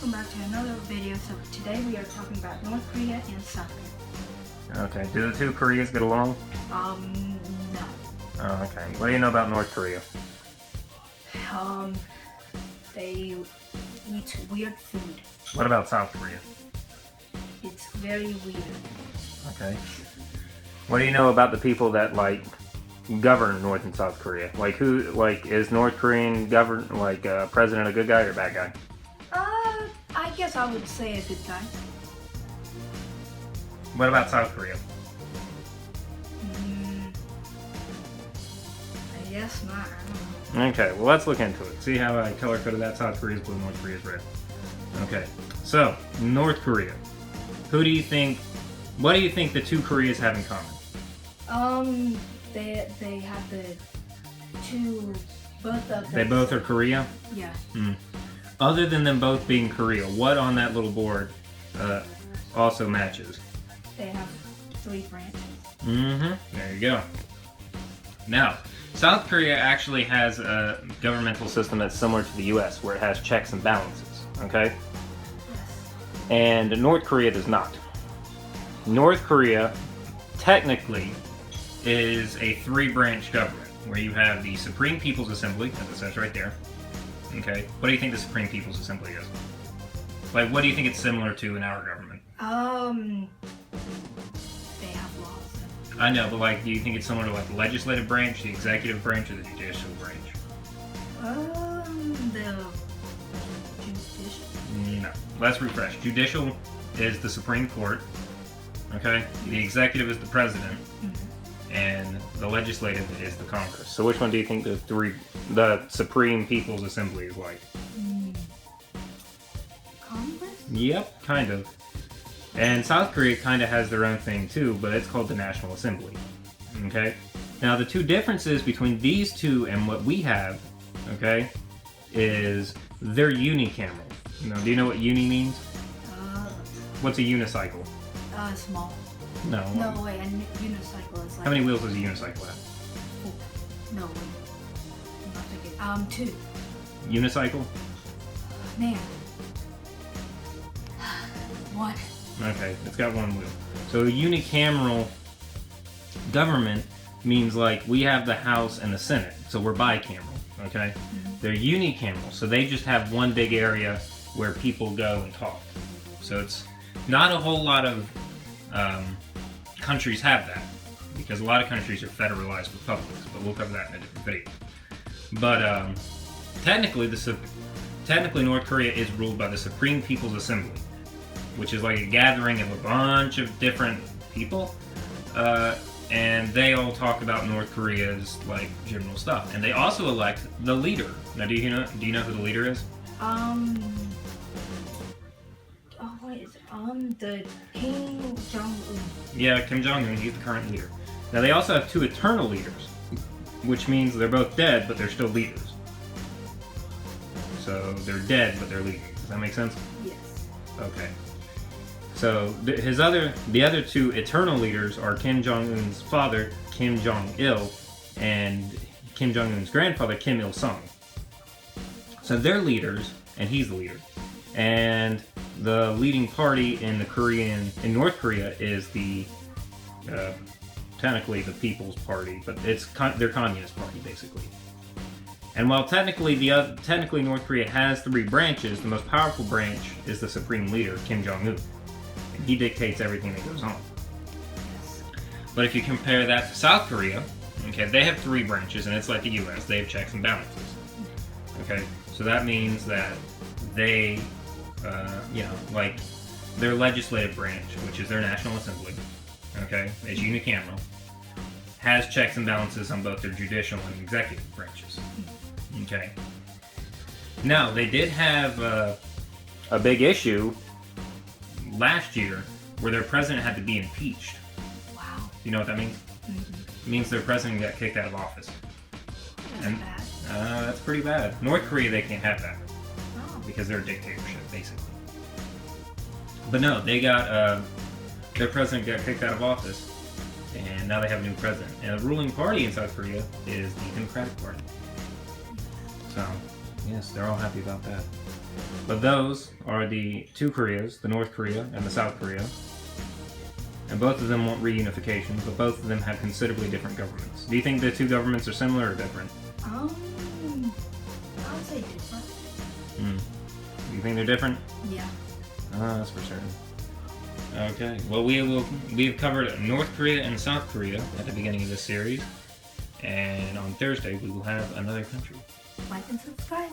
welcome back to another video. So today we are talking about North Korea and South Korea. Okay, do the two Koreas get along? No. Oh, okay. What do you know about North Korea? They eat weird food. What about South Korea? It's very weird. Okay. What do you know about the people that, like, govern North and South Korea? Like, is North Korean president a good guy or a bad guy? I guess I would say a good guy. What about South Korea? I guess not. I don't know. Okay, well, let's look into it. See how I color-coded that? South Korea's blue, North Korea's red. Okay, so, North Korea. What do you think the two Koreas have in common? They have both of them. They both are Korea? Yeah. Other than them both being Korea, what on that little board also matches? They have 3 branches. There you go. Now, South Korea actually has a governmental system that's similar to the U.S., where it has checks and balances, okay? Yes. And North Korea does not. North Korea, technically, is a 3-branch government, where you have the Supreme People's Assembly, as it says right there. Okay, what do you think the Supreme People's Assembly is? Like, what do you think it's similar to in our government? They have laws. I know, but like, do you think it's similar to like the legislative branch, the executive branch, or the judicial branch? The judicial. No. Let's refresh. Judicial is the Supreme Court. Okay. The executive is the president, and the legislative is the Congress. So which one do you think the Supreme People's Assembly is like? Congress? Yep, kind of. And South Korea kind of has their own thing too, but it's called the National Assembly. Okay? Now the two differences between these two and what we have, okay, is they're unicameral. Do you know what uni means? What's a unicycle? Small. No. No, wait, a unicycle is like... How many wheels does a unicycle have? 4. No, wait. I'm not thinking. 2. Unicycle? Man. 1. Okay, it's got 1 wheel. So a unicameral government means like we have the House and the Senate, so we're bicameral, okay? They're unicameral, so they just have one big area where people go and talk. So it's not a whole lot of countries have that, because a lot of countries are federalized republics, but we'll cover that in a different video. But technically North Korea is ruled by the Supreme People's Assembly, which is like a gathering of a bunch of different people, and they all talk about North Korea's like general stuff, and they also elect the leader. Now, do you know who the leader is? The Kim Jong-un. Yeah, Kim Jong-un. He's the current leader. Now they also have 2 eternal leaders, which means they're both dead, but they're still leaders. So they're dead, but they're leading. Does that make sense? Yes. Okay. So the other 2 eternal leaders are Kim Jong-un's father, Kim Jong-il, and Kim Jong-un's grandfather, Kim Il-sung. So they're leaders, and he's the leader. And the leading party in North Korea is the technically the People's Party, but it's their Communist Party basically. And while technically North Korea has 3 branches, the most powerful branch is the supreme leader, Kim Jong-un. And he dictates everything that goes on. But if you compare that to South Korea, okay, they have 3 branches, and it's like the U.S. They have checks and balances. Okay, so that means that they, like their legislative branch, which is their National Assembly, okay, is unicameral, has checks and balances on both their judicial and executive branches. Okay. Now, they did have a big issue last year where their president had to be impeached. Wow. Do you know what that means? It means their president got kicked out of office. That's bad. That's pretty bad. North Korea, they can't have that Oh. because they're a dictatorship, basically. But no, they got their president got kicked out of office, and now they have a new president. And the ruling party in South Korea is the Democratic Party. So, yes, they're all happy about that. But those are the two Koreas, the North Korea and the South Korea. And both of them want reunification, but both of them have considerably different governments. Do you think the two governments are similar or different? I would say different. You think they're different? Yeah. That's for certain. Okay. Well, we have covered North Korea and South Korea at the beginning of this series, and on Thursday we will have another country. Like and subscribe.